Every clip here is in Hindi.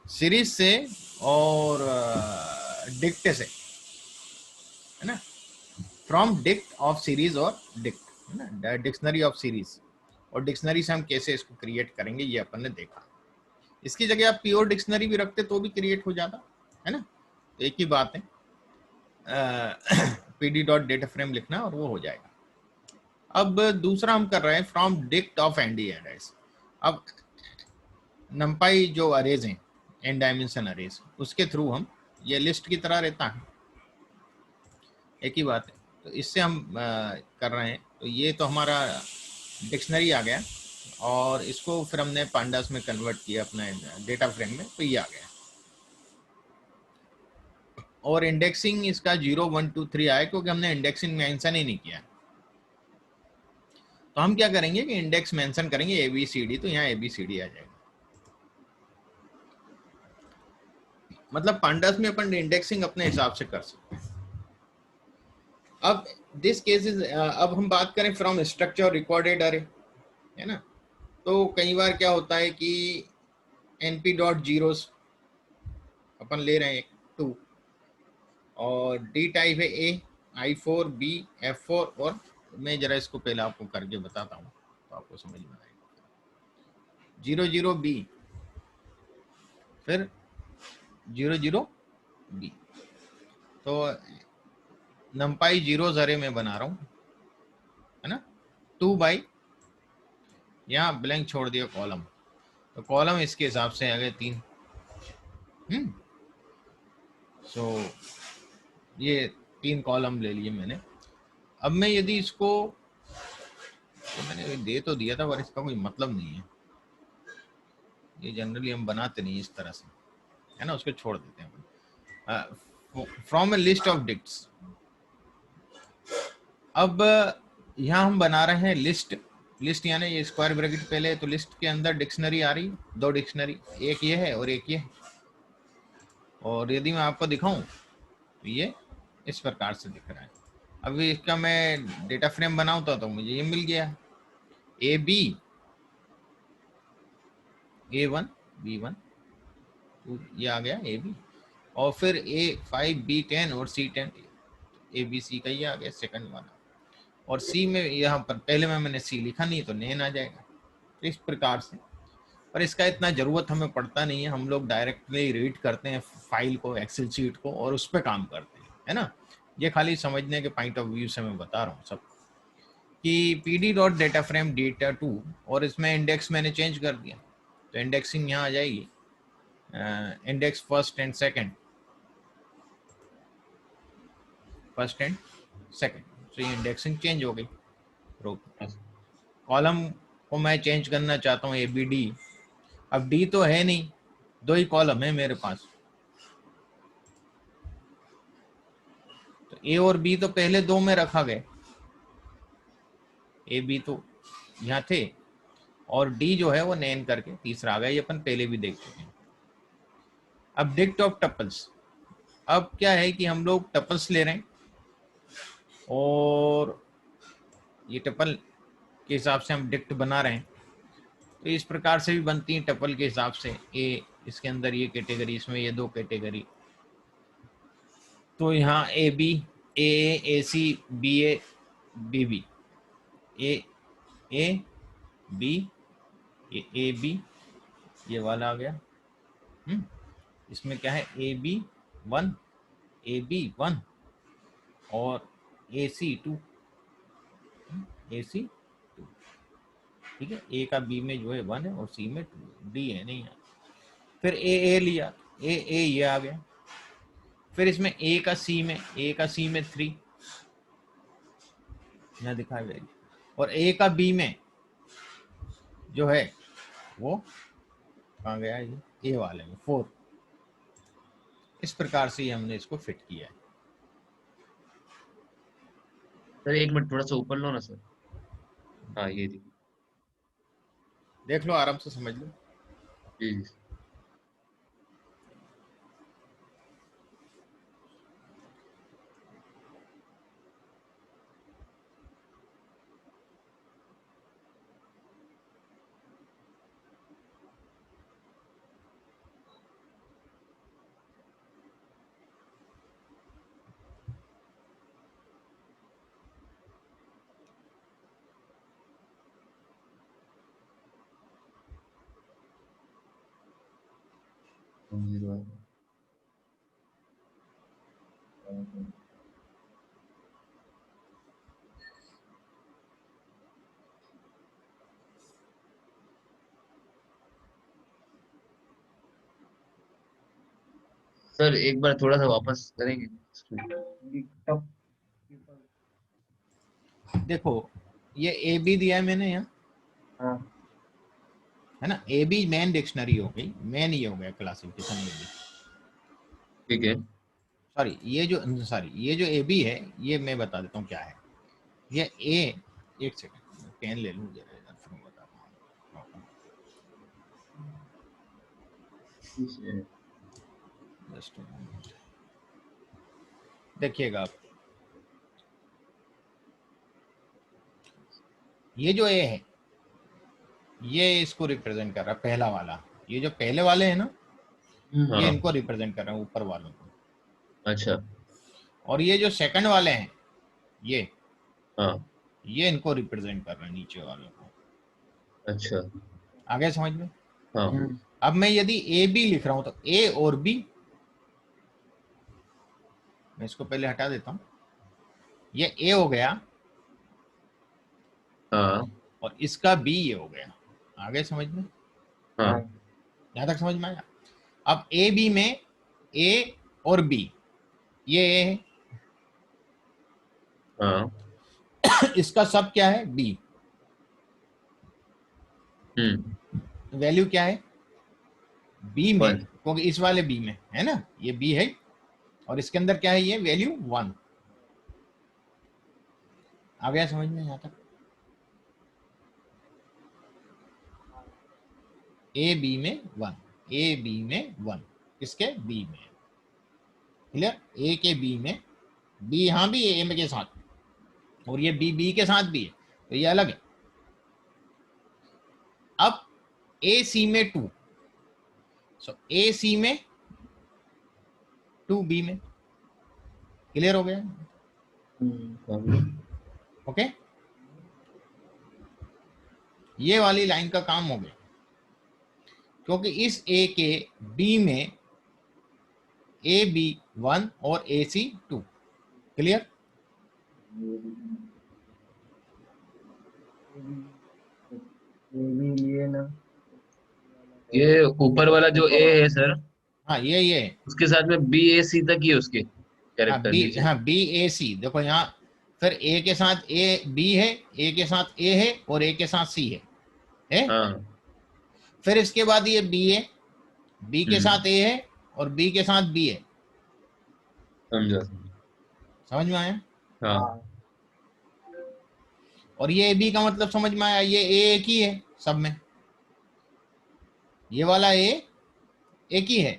सीरीज से और डिक्ट से, है ना, फ्रॉम डिक्ट ऑफ सीरीज और डिक्ट, है ना, डिक्शनरी ऑफ सीरीज और डिक्शनरी से हम कैसे इसको क्रिएट करेंगे ये अपन ने देखा। इसकी जगह आप प्योर डिक्शनरी भी रखते तो भी क्रिएट हो जाता, है ना, तो एक ही बात है, pd डॉट डेटा फ्रेम लिखना और वो हो जाएगा। अब दूसरा हम कर रहे हैं from dict of ND arrays. अब नंपाई जो अरेज हैं एन डायमेंशन अरेज, उसके थ्रू हम, ये लिस्ट की तरह रहता है, एक ही बात है, तो इससे हम कर रहे हैं। तो ये तो हमारा डिक्शनरी आ गया और इसको फिर हमने पांडास में कन्वर्ट किया अपने डेटा फ्रेम में, तो ये आ गया। और इंडेक्सिंग इसका 0 1 2 3 आया क्योंकि हमने इंडेक्सिंग मेंशन ही नहीं किया। तो हम क्या करेंगे कि इंडेक्स मेंशन करेंगे ABCD, तो यहाँ ABCD आ जाएगा। मतलब पांडास में अपन इंडेक्सिंग अपने हिसाब से कर सकते हैं। अब दिस केस इज, अब हम बात करें फ्रॉम स्ट्रक्चर रिकॉर्डेड अरे, है ना, तो कई बार क्या होता है कि np डॉट जीरोस अपन ले रहे हैं 2 और डी टाइप है A, I4 B F4, और मैं जरा इसको पहले आपको करके बताता हूँ तो आपको समझ में आएगा। 00B, फिर 00B, तो नंपाई जीरोस अरे में बना रहा हूँ, है ना, 2 बाई, यहाँ ब्लैंक छोड़ दिया कॉलम, तो कॉलम इसके हिसाब से आ गए 3। सो ये 3 कॉलम ले लिए मैंने। अब मैं यदि इसको, तो मैंने दे तो दिया था पर इसका कोई मतलब नहीं है, ये जनरली हम बनाते नहीं इस तरह से, है ना, उसको छोड़ देते हैं। फ्रॉम ए लिस्ट ऑफ डिक्ट्स, अब यहाँ हम बना रहे हैं लिस्ट, लिस्ट यानी ये स्क्वायर ब्रैकेट पहले, तो लिस्ट के अंदर डिक्शनरी आ रही, 2 डिक्शनरी, एक ये है और एक ये है। और यदि मैं आपको दिखाऊं तो ये इस प्रकार से दिख रहा है। अब इसका मैं डेटा फ्रेम बनाऊं तो मुझे ये मिल गया, AB A1 B1, ये आ गया AB, और फिर A5 B10 और C10, ABC का ये आ गया सेकंड वाला। और C में यहाँ पर पहले में मैंने C लिखा नहीं तो नेन आ जाएगा, तो इस प्रकार से। पर इसका इतना ज़रूरत हमें पड़ता नहीं है, हम लोग डायरेक्टली रीड करते हैं फाइल को, एक्सेल शीट को, और उस पर काम करते हैं, है ना। ये खाली समझने के पॉइंट ऑफ व्यू से मैं बता रहा हूँ सब, कि pd dot data frame data 2, और इसमें इंडेक्स मैंने चेंज कर दिया, तो इंडेक्सिंग यहाँ आ जाएगी, index first and second, first and second, तो ये इंडेक्सिंग चेंज हो गई। कॉलम को मैं चेंज करना चाहता हूँ ABD, अब D तो है नहीं, 2 ही कॉलम है मेरे पास, तो A और B तो पहले 2 में रखा गया, AB तो यहाँ थे, और D जो है वो नेन करके तीसरा आ गया, ये अपन पहले भी देख चुके हैं। अब डिक्ट ऑफ टपल्स, अब क्या है कि हम लोग टपल्स ले रहे हैं और ये टपल के हिसाब से हम डिक्ट बना रहे हैं, तो इस प्रकार से भी बनती है टपल के हिसाब से। ए, इसके अंदर ये कैटेगरी, इसमें ये 2 कैटेगरी, तो यहाँ AB AC BA BB, A B, ये AB, ये वाला आ गया। इसमें क्या है, AB1 AB1 और AC2 AC2, ठीक है। A का B में जो है 1 है और C में 2, D है नहीं है। फिर A लिया, A ये आ गया। फिर इसमें A का C में 3 यहाँ दिखाया गया, और A का B में जो है वो कहाँ गया, ये A वाले में 4। इस प्रकार से हमने इसको फिट किया है। सर एक मिनट थोड़ा सा ऊपर लो ना सर। हाँ ये देखिए। देख लो, आराम से समझ लो। जी जी। जीरो। सर एक बार थोड़ा सा वापस करेंगे। देखो ये ए बी दिया है मैंने यहाँ, हाँ है ना। ए बी मेन डिक्शनरी हो गई, मेन ये हो गया क्लासिफिकेशन ए बी। ठीक है। सॉरी ये जो ए बी है, ये मैं बता देता हूँ क्या है। ये ए, एक सेकंड पेन ले लूँ जरा इधर, फिर मैं बताता हूँ। जस्ट देखिएगा आप, ये जो ए है ये इसको रिप्रेजेंट कर रहा है, पहला वाला। ये जो पहले वाले हैं ना, ये हाँ। इनको रिप्रेजेंट कर रहे हैं, ऊपर वालों को। अच्छा। और ये जो सेकंड वाले हैं हाँ। ये इनको रिप्रेजेंट कर रहे हैं, नीचे वालों को। अच्छा। आगे समझ में। हाँ। अब मैं यदि ए बी लिख रहा हूं तो ए और बी, मैं इसको पहले हटा देता हूं, ये ए हो गया हाँ। और इसका बी ये हो गया। आगे समझ में, हाँ। यहां तक समझ में आया। अब ए बी में ए और बी, ये ए है, हाँ। इसका सब क्या है, बी। वैल्यू क्या है बी में, वन। क्योंकि इस वाले बी में है ना, ये बी है और इसके अंदर क्या है, ये वैल्यू 1। आ गया समझ में यहां तक। ए बी में 1, ए बी में 1, किसके, बी में। क्लियर। ए के बी में, बी यहां भी ए में के साथ, और ये बी बी के साथ भी है, तो ये अलग है। अब ए सी में 2, सो ए सी में 2 बी में। क्लियर हो गया। ओके, ये वाली लाइन का काम हो गया, क्योंकि इस ए के बी में ए बी 1 और ए सी 2। क्लियर। ये ऊपर वाला जो ए है सर, हाँ ये है। उसके साथ में बी ए सी तक ही है उसके हाँ कैरेक्टर बी, नीचे। हाँ बी ए सी, देखो यहाँ फिर ए के साथ ए बी है, ए के साथ ए है और ए के साथ सी है। हाँ। फिर इसके बाद ये बी है, बी के हम्म। साथ ए है और बी के साथ बी है। समझा। समझ में आया। हाँ। और ये बी का मतलब समझ में आया, ये ए एक ही है सब में, ये वाला ए एक ही है,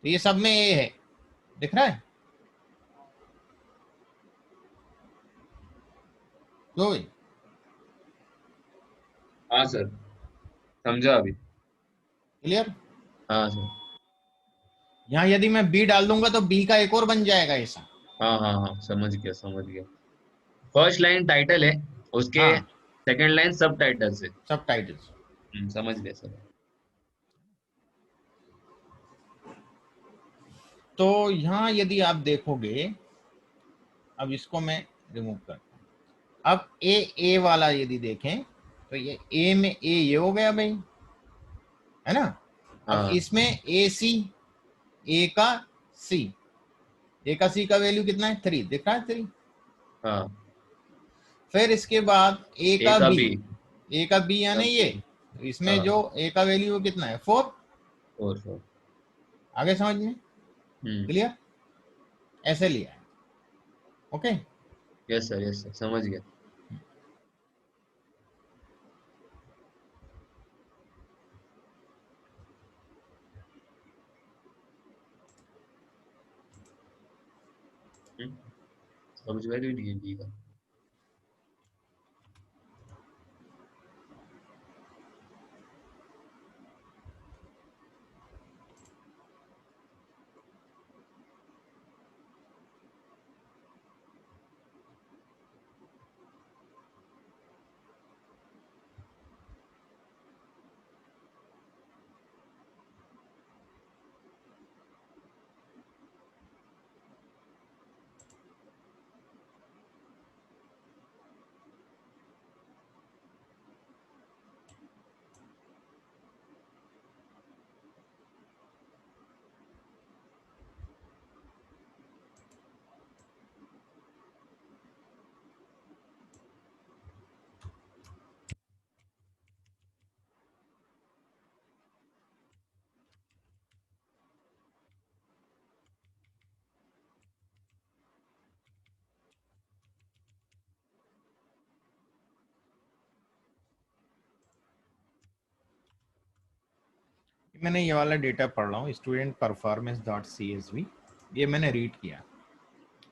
तो ये सब में ए है, दिख रहा है। क्यों भाई। हाँ सर, समझा अभी। क्लियर। हाँ सर। यहाँ यदि मैं बी डाल दूंगा तो बी का एक और बन जाएगा ऐसा। हाँ हाँ हाँ, समझ गया समझ गया। फर्स्ट लाइन टाइटल है, उसके हाँ, सेकंड लाइन सब टाइटल से। सब टाइटल्स। समझ गया सर। तो यहाँ यदि आप देखोगे, अब इसको मैं रिमूव करता हूँ। अब ए वाला यदि देखें तो ये ए में ए ये हो गया भाई, है ना। अब हाँ। इसमें ए सी, ए का सी, ए का सी का वैल्यू कितना है, 3, दिख रहा है 3। हाँ। फिर इसके बाद ए ए का का बी, बी। ए का बी यानी ये, तो इसमें हाँ। जो ए का वैल्यू कितना है, 4। और फोर। आगे समझ में। हम्म। क्लियर। ऐसे लिया है। ओके। यस सर समझ गया। समझ गया डी का। मैंने ये वाला डेटा पढ़ रहा हूँ, स्टूडेंट परफॉर्मेंस डॉट CSV, ये मैंने रीड किया,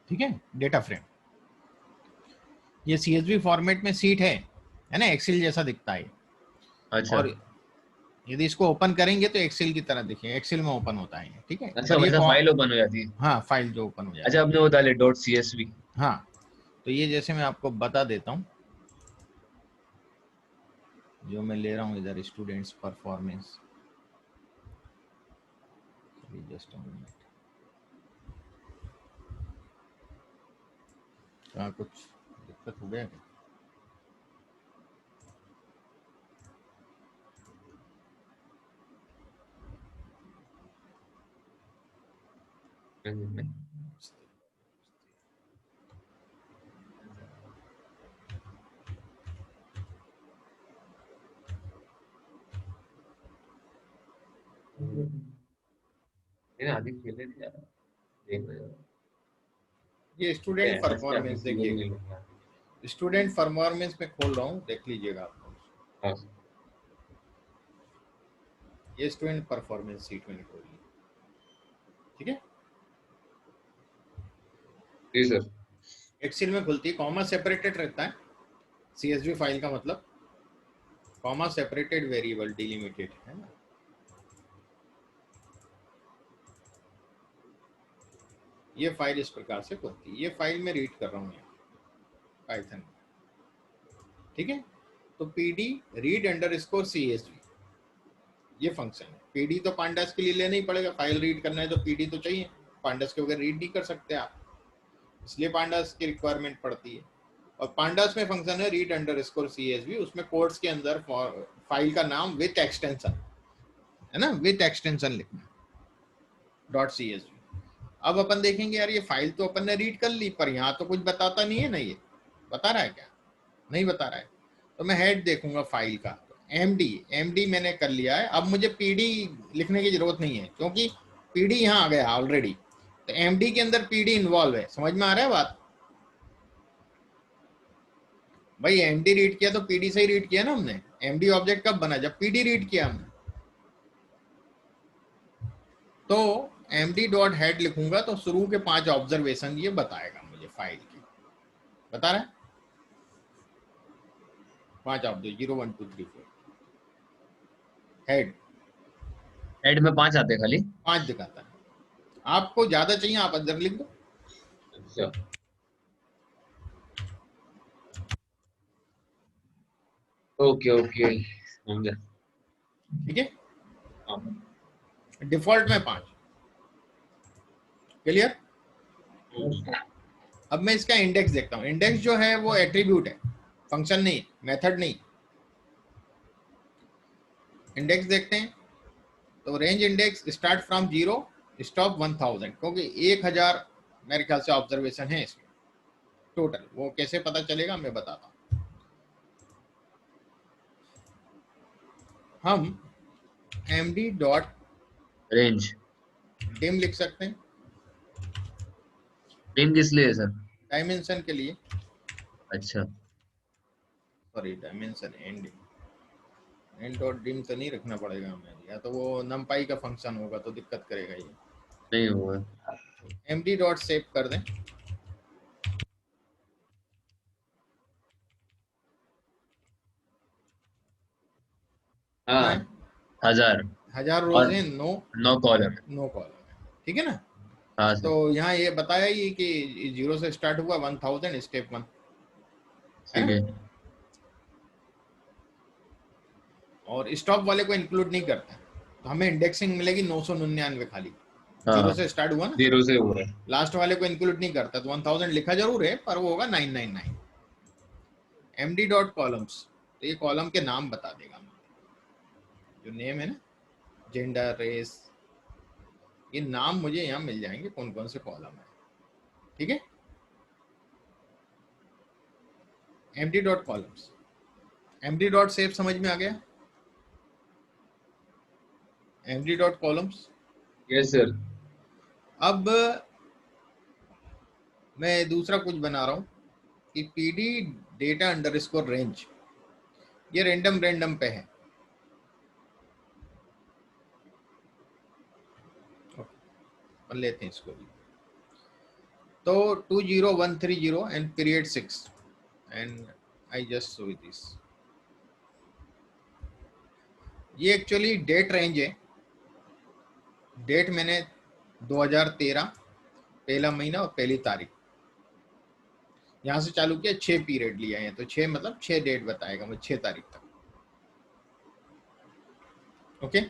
ठीक है, डेटा फ्रेम। ये CSV फॉर्मेट में सीट है ना, एक्सेल जैसा दिखता है। अच्छा और यदि इसको ओपन करेंगे तो एक्सेल की तरह दिखे, एक्सेल में ओपन होता है, ठीक है। अच्छा, पर ये वैसा फाइल ओपन हो जाती है। हाँ, फाइल जो ओपन हो अच्छा, जाएगी। आपने वो डाले .csv। हाँ, तो ये जैसे मैं आपको बता देता हूँ, जो मैं ले रहा हूँ इधर स्टूडेंट्स परफॉर्मेंस, जस्ट मिनट, कहाँ कुछ दिक्कत हो गया क्या? आदि खेले थे यार, देख लो यार। ये स्टूडेंट परफॉर्मेंस देखिए, हाँ स्टूडेंट परफॉर्मेंस में खोल रहा हूँ, देख लीजिएगा आप। ये स्टूडेंट परफॉर्मेंस सीट मैंने खोल ली, ठीक है। जी सर। एक्सेल में खुलती है, कॉमा सेपरेटेड रहता है CSV फाइल का मतलब, कॉमा सेपरेटेड वेरिएबल डिलिमिटेड है ना। ये फाइल इस प्रकार से खुलती है, ये फाइल मैं रीड कर रहा हूँ पाइथन, ठीक है। तो PD रीड अंडरस्कोर CSV ये फंक्शन है। PD तो पांडास के लिए लेना ही पड़ेगा, फाइल रीड करना है तो PD तो चाहिए, पांडास के बगैर रीड नहीं कर सकते आप, इसलिए पांडास की रिक्वायरमेंट पड़ती है। और पांडास में फंक्शन है रीड अंडरस्कोर CSV, उसमें कोड्स के अंदर फाइल का नाम विथ एक्सटेंशन है ना, विथ एक्सटेंशन लिखना .csv। अब अपन देखेंगे यार, ये फाइल तो अपन ने रीड कर ली, पर यहाँ तो कुछ बताता नहीं है ना, ये बता रहा है क्या? नहीं बता रहा है। तो मैं हेड देखूंगा फाइल का, MD मैंने कर लिया है। अब मुझे PD लिखने की जरूरत नहीं है, क्योंकि PD यहाँ आ गया ऑलरेडी, तो MD के अंदर PD इन्वॉल्व है। समझ में आ रहा है बात? भाई MD रीड किया तो PD से ही रीड किया ना हमने। MD ऑब्जेक्ट कब बना? जब PD रीड किया हमने। तो MD डॉट हेड लिखूंगा तो शुरू के 5 ऑब्जर्वेशन ये बताएगा मुझे फाइल की, बता रहा है 5 ऑब्जर्व 0 1 2 3 4 हेड हेड में 5 आते हैं खाली। 5 दिखाता है। आपको ज्यादा चाहिए आप अंदर लिख दो। अच्छा, ओके ओके, समझा। ठीक है, हाँ डिफॉल्ट में 5, क्लियर। अब मैं इसका इंडेक्स देखता हूँ। इंडेक्स जो है वो एट्रीब्यूट है, फंक्शन नहीं, मेथड नहीं। इंडेक्स देखते हैं तो range index start from 0 stop 1000, क्योंकि 1000 मेरे ख्याल से ऑब्जर्वेशन है इसमें टोटल। वो कैसे पता चलेगा मैं बताता हूँ। हम MD डॉट रेंज डिम लिख सकते हैं, टीम किस लिए है सर? डायमेंशन के लिए, अच्छा, sorry dimension and dot dim तो नहीं रखना पड़ेगा हमें, या तो वो नमपाई का फंक्शन होगा तो दिक्कत करेगा ये। नहीं हुआ। MD डॉट सेव कर दें, कितना हाँ, है? 1000 1000 रोज और है, 9 कॉलर। नो कॉलम है, ठीक है ना। हाँ तो सर, यहाँ ये बताया ही कि 0 से स्टार्ट हुआ 1000 स्टेप 1 है ठीक ना। है। और स्टॉप वाले को इंक्लूड नहीं करता, तो हमें इंडेक्सिंग मिलेगी 999 खाली। हाँ, 0 से स्टार्ट हुआ ना, 0 से हुआ है। लास्ट वाले को इंक्लूड नहीं करता, तो 1000 लिखा जरूर है पर वो होगा 999। MD डॉट कॉलम्स, तो ये कॉलम के नाम बता देगा, जो नेम है ना, जेंडर रेस, ये नाम मुझे यहाँ मिल जाएंगे कौन कौन से कॉलम है, ठीक है। MD dot columns, MD dot save समझ में आ गया। MD dot columns. Yes sir. अब मैं दूसरा कुछ बना रहा हूँ कि PD डेटा अंडरस्कोर रेंज, ये रैंडम पे है, और लेते हैं इसको भी। तो 20130 and period 6 and I just show this. ये एक्चुअली डेट रेंज है। डेट मैंने 2013 पहला महीना और पहली तारीख यहाँ से चालू किया। 6 पीरियड लिया है, तो 6 मतलब 6 डेट बताएगा मुझे 6 तारीख तक। ओके,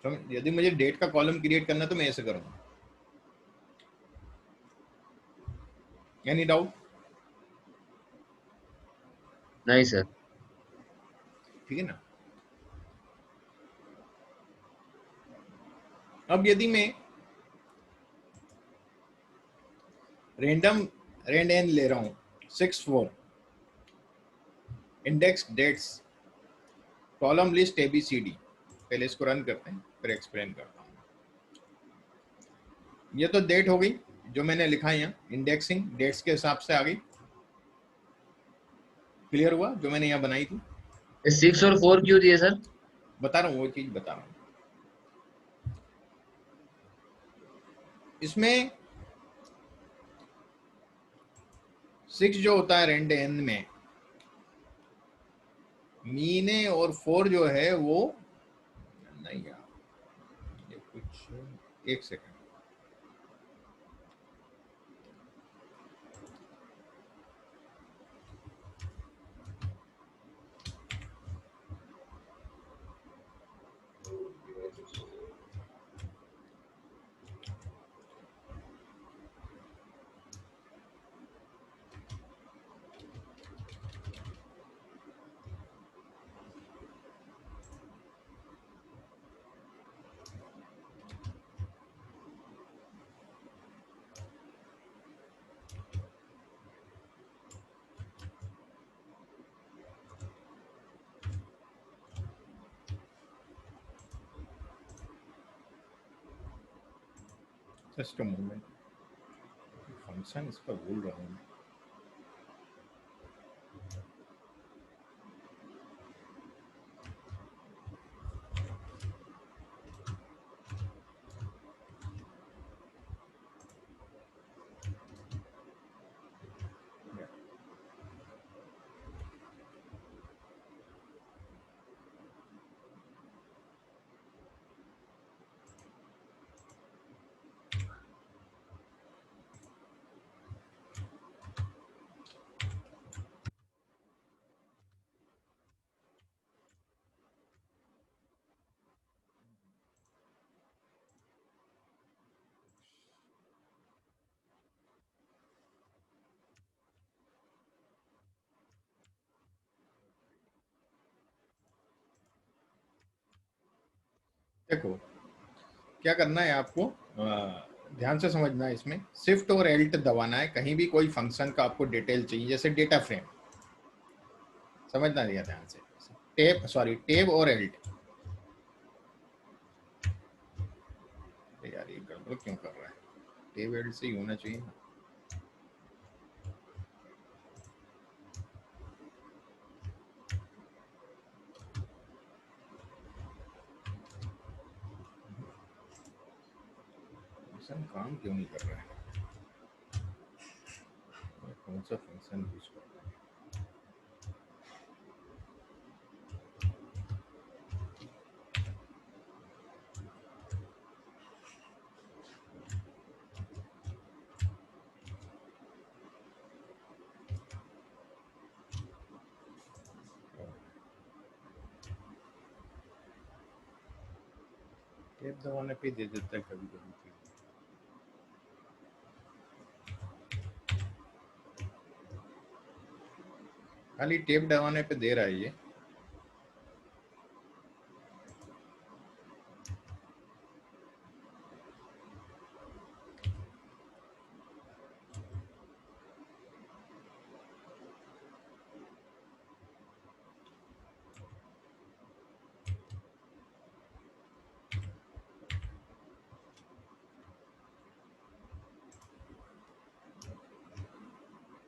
तो यदि मुझे डेट का कॉलम क्रिएट करना तो मैं ऐसे करूंगा। Any doubt? नहीं सर। ठीक है ना। अब यदि मैं रेंडम रेंड एन ले रहा हूं 6 4 index dates column list ABCD, पहले इसको रन करते हैं फिर एक्सप्लेन करता हूँ। ये तो डेट हो गई जो मैंने लिखा है यहाँ, इंडेक्सिंग डेट्स के हिसाब से आ गई। क्लियर हुआ जो मैंने यहाँ बनाई थी? 6 और 4 क्यों दिए सर? बता रहा हूँ, वो चीज बता रहा हूँ। इसमें 6 जो होता है रेंड एन में, मीने और 4 जो है वो नहीं यार, ये कुछ एक second. Just a moment, function इसका भूल रहा हूँ। देखो क्या करना है आपको, ध्यान से समझना है। इसमें शिफ्ट और एल्ट दबाना है, कहीं भी कोई फंक्शन का आपको डिटेल चाहिए जैसे डेटा फ्रेम, समझना दिया ध्यान से। टेब सॉरी टेब और एल्ट। यार ये गड़बड़ क्यों कर रहा है? टेब एल्ट से ही होना चाहिए ना। फंक्शन काम क्यों नहीं कर रहा है? कौन सा फंक्शन यूज कर रहा है? टेप दबाने पे दे देता है कभी कभी। खाली टेप दबाने पे दे रहा है ये।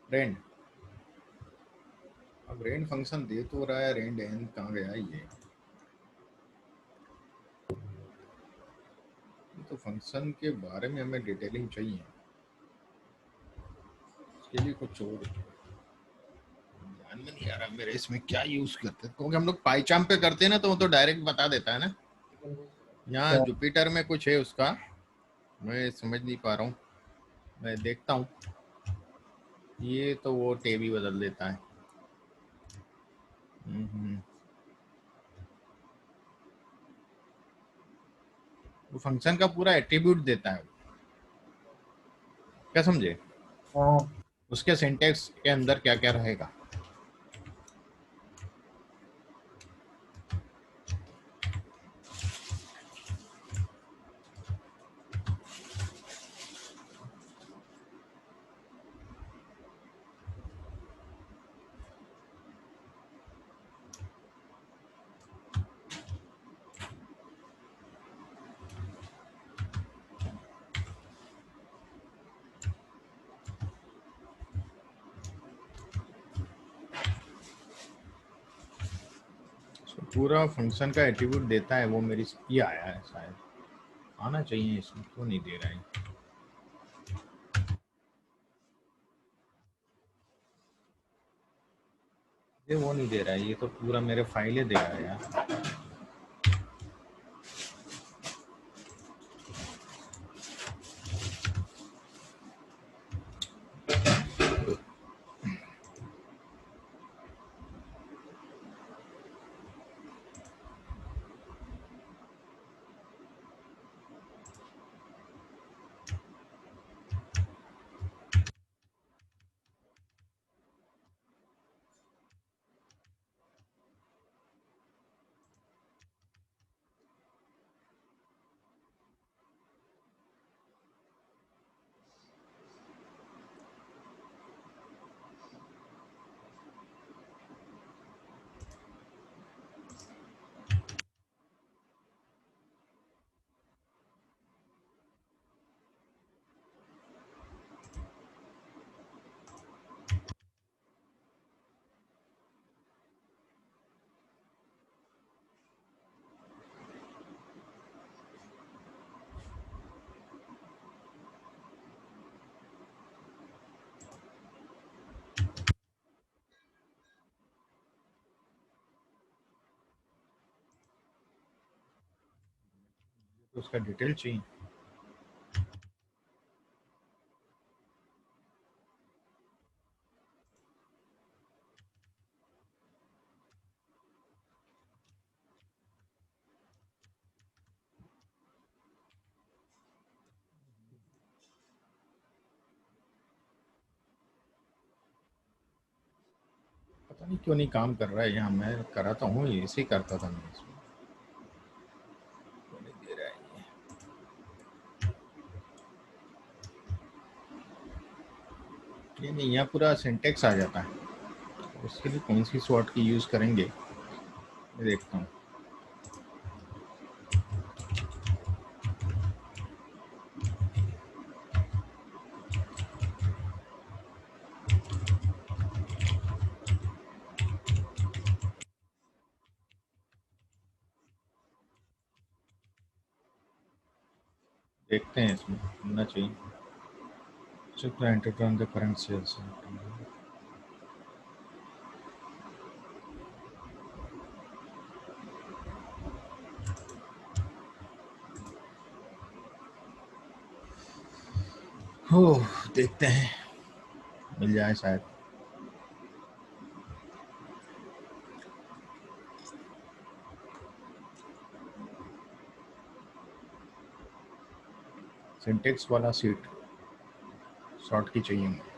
रेंड, अब रेंड फंक्शन दे तो रहा है, रेंड एन कहाँ गया ये? फंक्शन के बारे में हमें डिटेलिंग चाहिए, उसके लिए कुछ और ध्यान में नहीं आ रहा मेरे इसमें क्या यूज करते हैं, क्योंकि हम लोग पाईचाम पे करते हैं ना तो वो तो डायरेक्ट बता देता है ना। यहाँ जुपिटर में कुछ है उसका, मैं समझ नहीं पा रहा हूँ, मैं देखता हूँ। ये तो वो टेबी बदल देता है। वो फंक्शन का पूरा एट्रीब्यूट देता है, क्या समझे, हाँ उसके सिंटेक्स के अंदर क्या क्या रहेगा। पूरा फंक्शन का एट्रीब्यूट देता है वो, मेरी ये आया है शायद, आना चाहिए इसमें, क्यों नहीं दे रहा है। ये वो नहीं दे रहा है, ये तो पूरा मेरे फाइलें दे रहा है यार। तो उसका डिटेल चाहिए। पता नहीं क्यों नहीं काम कर रहा है यहाँ, मैं कराता हूँ, ऐसे ही करता था मैं इसमें, क्यों नहीं दे रहा है ये नहीं, यहाँ पूरा सिंटेक्स आ जाता है। उसके लिए कौन सी सॉर्ट की यूज़ करेंगे, मैं देखता हूँ। देखते हैं इसमें होना चाहिए। Check the entity on the current sales. हो देखते हैं, मिल जाए शायद। सिंटेक्स वाला सीट शॉर्ट की चाहिए मुझे।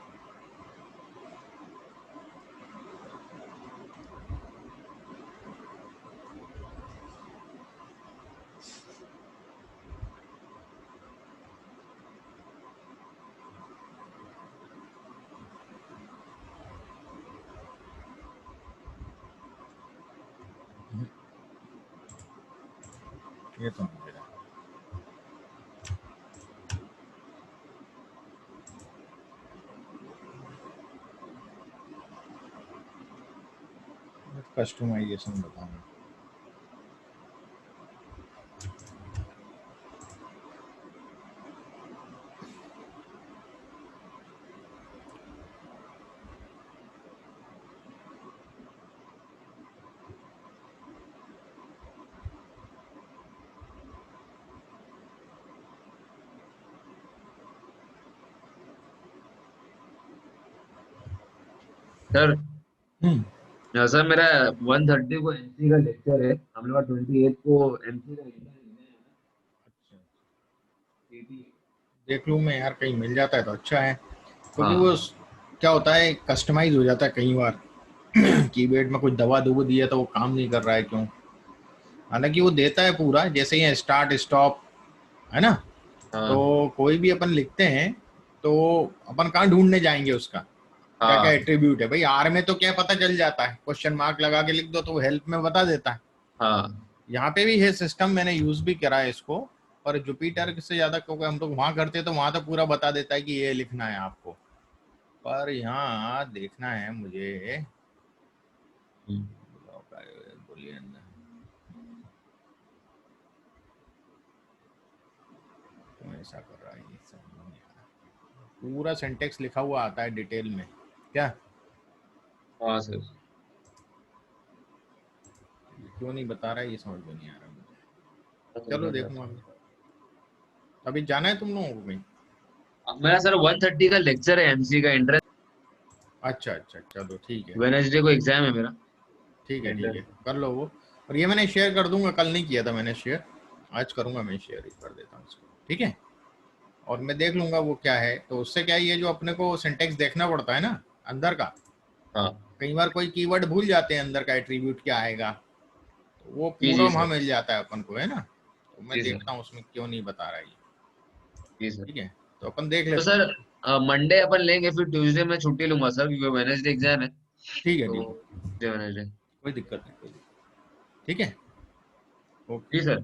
ये तो नहीं दे रहा, कस्टमाइजेशन बताऊँ। सर सर मेरा 1:30 को एमसी का लेक्चर है, हम लोग 28 को एमसी का देख लूँ मैं यार, कहीं मिल जाता है तो अच्छा है, क्योंकि वो हाँ क्या होता है कस्टमाइज हो जाता है कई बार। कीबोर्ड में कुछ दबा दुबा दिया तो वो काम नहीं कर रहा है क्यों, हालांकि वो देता है पूरा, जैसे ही स्टार्ट स्टॉप है ना, तो हाँ कोई भी अपन लिखते हैं तो अपन कहाँ ढूंढने जाएंगे उसका, क्या क्या हाँ एट्रीब्यूट है भाई। आर में तो क्या पता चल जाता है, क्वेश्चन मार्क लगा के लिख दो तो वो हेल्प में बता देता है। हाँ यहाँ पे भी है सिस्टम, मैंने यूज भी करा है इसको, पर जुपिटर से ज्यादा, क्योंकि हम लोग वहां करते तो वहां तो पूरा बता देता है कि ये लिखना है आपको, पर यहाँ देखना है मुझे। हम्म, बुलियन क्यों ऐसा कर रहा है, ये समझ नहीं आ रहा। पूरा सिंटेक्स लिखा हुआ आता है डिटेल में क्या, हाँ सर। क्यों नहीं बता रहा है ये समझ में नहीं आ रहा मुझे। चलो देखूंगा अभी। अभी जाना है तुम लोगों को कहीं? मेरा सर 1:30 का लेक्चर है एमसी का, इंटरेस्ट अच्छा अच्छा, चलो ठीक है। वेडनेसडे को एग्जाम है मेरा। ठीक है ठीक है, इंटरेस्ट कर लो वो। और ये मैंने शेयर कर दूंगा, कल नहीं किया था मैंने शेयर, आज करूंगा, मैं शेयर ही कर देता हूँ इसको, ठीक है। और मैं देख लूंगा वो क्या है, तो उससे क्या है, ये जो अपने को सिंटेक्स देखना पड़ता है ना अंदर का, हाँ कई बार कोई कीवर्ड भूल जाते हैं अंदर का एट्रीब्यूट क्या आएगा, तो वो जी पूरा जी वहां सर। मिल जाता है अपन को, है ना। तो मैं जी सर। देखता हूँ उसमें क्यों नहीं बता रहा है ये, जी सर। ठीक है। तो अपन देख तो लेते सर हैं। मंडे अपन लेंगे, फिर ट्यूसडे में छुट्टी लूंगा सर, क्योंकि वेडनेसडे एग्जाम है। ठीक है तो ठीक है, वेडनेसडे। कोई दिक्कत नहीं, कोई दिक्कत, ठीक है, ओके। जी सर।